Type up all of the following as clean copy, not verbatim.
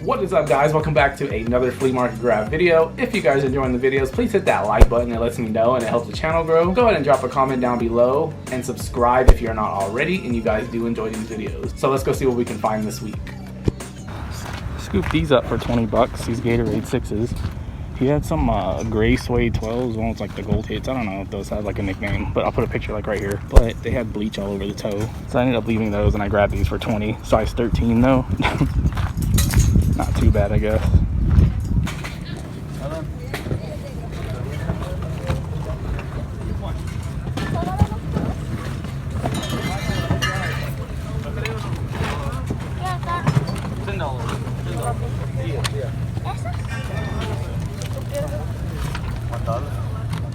What is up, guys? Welcome back to another flea market grab video. If you guys are enjoying the videos, please hit that like button. It lets me know and it helps the channel grow. Go ahead and drop a comment down below and subscribe if you're not already and you guys do enjoy these videos. So let's go see what we can find this week. Scoop these up for 20 bucks, these Gatorade Sixes. He had some gray suede 12s, one with like the gold hits. I don't know if those have like a nickname, but I'll put a picture like right here. But they had bleach all over the toe. So I ended up leaving those and I grabbed these for 20. Size 13 though. Not too bad, I guess.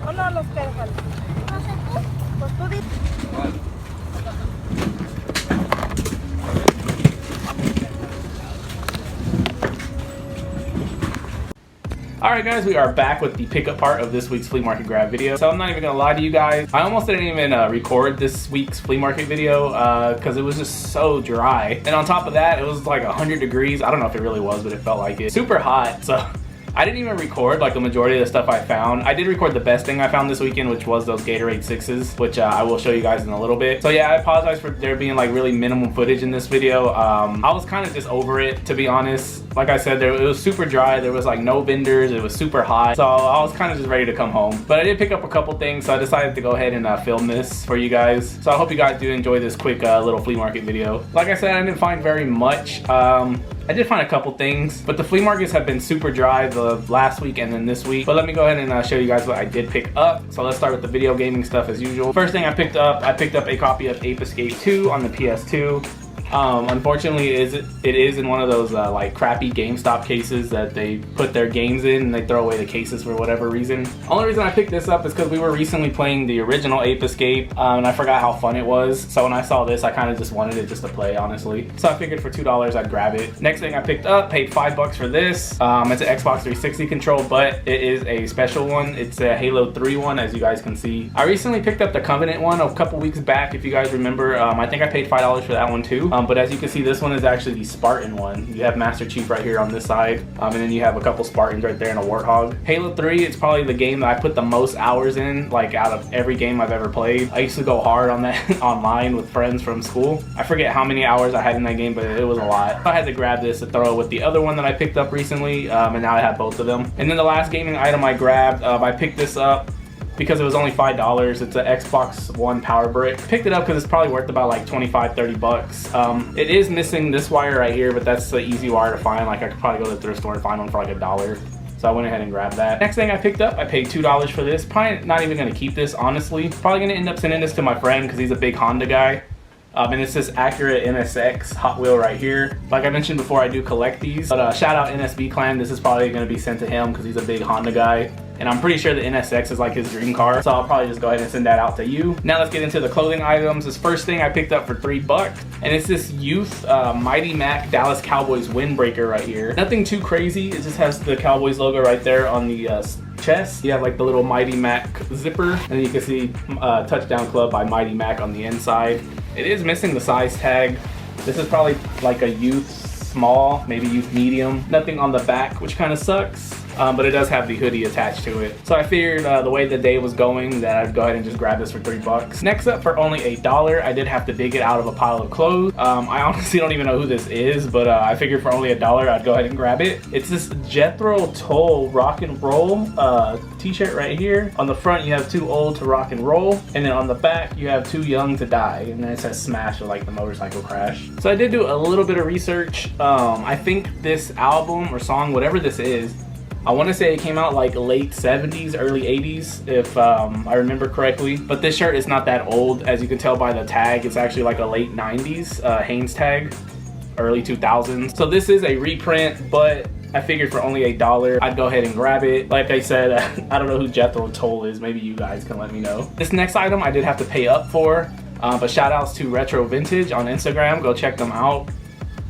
¿O no los quieres? No sé tú. Pues tú dices. Alright guys, we are back with the pickup part of this week's flea market grab video. So I'm not even gonna lie to you guys, I almost didn't even record this week's flea market video because it was just so dry. And on top of that, it was like 100 degrees. I don't know if it really was, but it felt like it. Super hot, so I didn't even record like the majority of the stuff I found. I did record the best thing I found this weekend, which was those Gatorade Sixes, which I will show you guys in a little bit. So yeah, I apologize for there being like really minimum footage in this video. I was kind of just over it, to be honest. Like I said, it was super dry. There was like no vendors. It was super hot. So I was kind of just ready to come home. But I did pick up a couple things, so I decided to go ahead and film this for you guys. So I hope you guys do enjoy this quick little flea market video. Like I said, I didn't find very much. I did find a couple things, but the flea markets have been super dry the last week and then this week. But let me go ahead and show you guys what I did pick up. So let's start with the video gaming stuff as usual. First thing I picked up a copy of Ape Escape 2 on the PS2. Unfortunately, it is in one of those like crappy GameStop cases that they put their games in and they throw away the cases for whatever reason. Only reason I picked this up is because we were recently playing the original Ape Escape and I forgot how fun it was. So when I saw this, I kind of just wanted it just to play, honestly. So I figured for $2 I'd grab it. Next thing I picked up, paid $5 for this. It's an Xbox 360 control, but it is a special one. It's a Halo 3 one, as you guys can see. I recently picked up the Covenant one a couple weeks back, if you guys remember. I think I paid $5 for that one too. But as you can see, this one is actually the Spartan one. You have Master Chief right here on this side, and then you have a couple Spartans right there and a Warthog. Halo 3, it's probably the game that I put the most hours in, like out of every game I've ever played. I used to go hard on that online with friends from school. I forget how many hours I had in that game, but it was a lot. I had to grab this to throw with the other one that I picked up recently, and now I have both of them. And then the last gaming item I grabbed, I picked this up because it was only $5. It's an Xbox One power brick. Picked it up because it's probably worth about like 25-30 bucks. It is missing this wire right here, but that's the easy wire to find. Like I could probably go to the thrift store and find one for like $1. So I went ahead and grabbed that. Next thing I picked up, I paid $2 for this. Probably not even gonna keep this, honestly. Probably gonna end up sending this to my friend because he's a big Honda guy. And it's this Acura Nsx Hot Wheel right here. Like I mentioned before, I do collect these. But shout out NSB Clan. This is probably gonna be sent to him because he's a big Honda guy. And I'm pretty sure the NSX is like his dream car. So I'll probably just go ahead and send that out to you. Now let's get into the clothing items. This first thing I picked up for $3. And it's this youth Mighty Mack Dallas Cowboys Windbreaker right here. Nothing too crazy. It just has the Cowboys logo right there on the chest. You have like the little Mighty Mack zipper. And then you can see Touchdown Club by Mighty Mack on the inside. It is missing the size tag. This is probably like a youth small, maybe youth medium. Nothing on the back, which kind of sucks. But it does have the hoodie attached to it. So I figured the way the day was going that I'd go ahead and just grab this for $3. Next up, for only $8, I did have to dig it out of a pile of clothes. I honestly don't even know who this is, but I figured for only $1 I'd go ahead and grab it. It's this Jethro Tull Rock and Roll t-shirt right here. On the front you have Too Old to Rock and Roll, and then on the back you have Too Young to Die, and then it says Smash with like the motorcycle crash. So I did do a little bit of research. I think this album or song, whatever this is, I want to say it came out like late 70s, early 80s, if I remember correctly. But this shirt is not that old, as you can tell by the tag. It's actually like a late 90s Hanes tag, early 2000s. So this is a reprint, but I figured for only $8, I'd go ahead and grab it. Like I said, I don't know who Jethro Tull is. Maybe you guys can let me know. This next item I did have to pay up for, but shout outs to Retro Vintage on Instagram. Go check them out.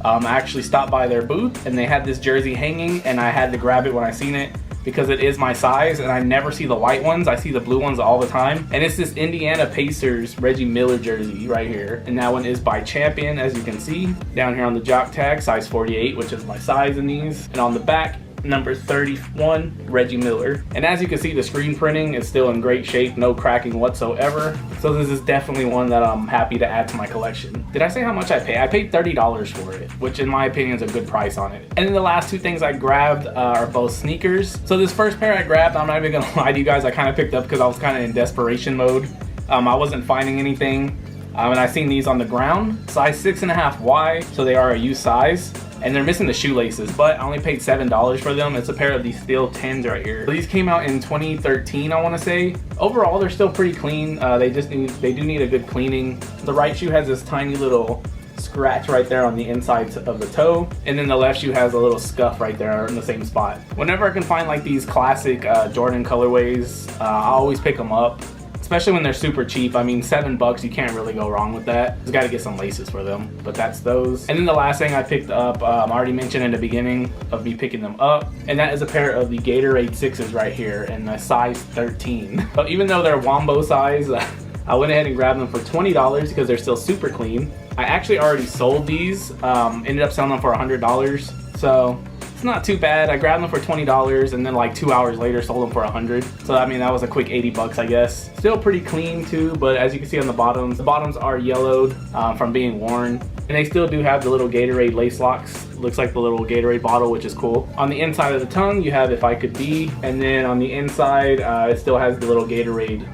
I actually stopped by their booth and they had this jersey hanging and I had to grab it when I seen it. because it is my size, and I never see the white ones. I see the blue ones all the time. And it's this Indiana Pacers Reggie Miller jersey right here. And that one is by Champion, as you can see. Down here on the jock tag, size 48, which is my size in these. And on the back, number 31, Reggie Miller. And as you can see, the screen printing is still in great shape, no cracking whatsoever. So this is definitely one that I'm happy to add to my collection. Did I say how much I paid? I paid $30 for it, which in my opinion is a good price on it. And then the last two things I grabbed are both sneakers. So this first pair I grabbed, I'm not even gonna lie to you guys, I kind of picked up because I was kind of in desperation mode. I wasn't finding anything. And I seen these on the ground, size 6.5Y, so they are a U size. And they're missing the shoelaces, but I only paid $7 for them. It's a pair of these steel 10s right here. So these came out in 2013, I want to say. Overall, they're still pretty clean. They do need a good cleaning. The right shoe has this tiny little scratch right there on the inside of the toe, and then the left shoe has a little scuff right there in the same spot. Whenever I can find like these classic Jordan colorways, I always pick them up. Especially when they're super cheap. I mean, $7, you can't really go wrong with that. Just gotta get some laces for them, but that's those. And then the last thing I picked up, I already mentioned in the beginning of me picking them up, and that is a pair of the Gatorade Sixes right here in the size 13. But even though they're Wombo size, I went ahead and grabbed them for $20 because they're still super clean. I actually already sold these, ended up selling them for $100, so it's not too bad. I grabbed them for $20 and then like 2 hours later sold them for $100. So I mean, that was a quick $80, I guess. Still pretty clean too, but as you can see on the bottoms are yellowed from being worn. And they still do have the little Gatorade lace locks. Looks like the little Gatorade bottle, which is cool. On the inside of the tongue, you have If I Could Be. And then on the inside, it still has the little Gatorade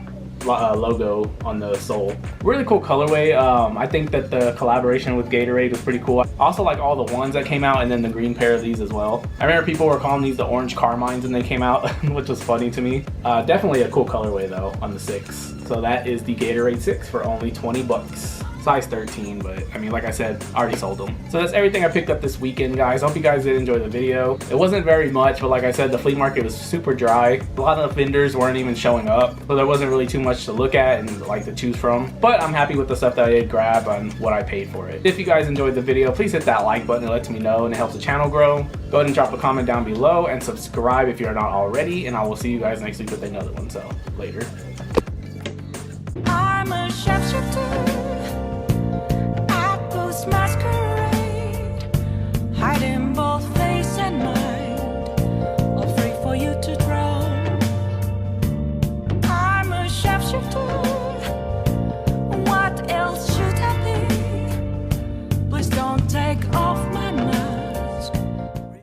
logo on the sole. Really cool colorway. I think that the collaboration with Gatorade was pretty cool. I also like all the ones that came out, and then the green pair of these as well. I remember people were calling these the orange Carmines when they came out, which was funny to me. Definitely a cool colorway though on the 6. So that is the Gatorade 6 for only $20. Size 13, but I mean, like I said, I already sold them. So that's everything I picked up this weekend, guys. Hope you guys did enjoy the video. It wasn't very much, but like I said, the flea market was super dry. A lot of the vendors weren't even showing up, so there wasn't really too much to look at and like to choose from. But I'm happy with the stuff that I did grab and what I paid for it. If you guys enjoyed the video, please hit that like button. It lets me know and it helps the channel grow. Go ahead and drop a comment down below and subscribe if you're not already, and I will see you guys next week with another one. So later.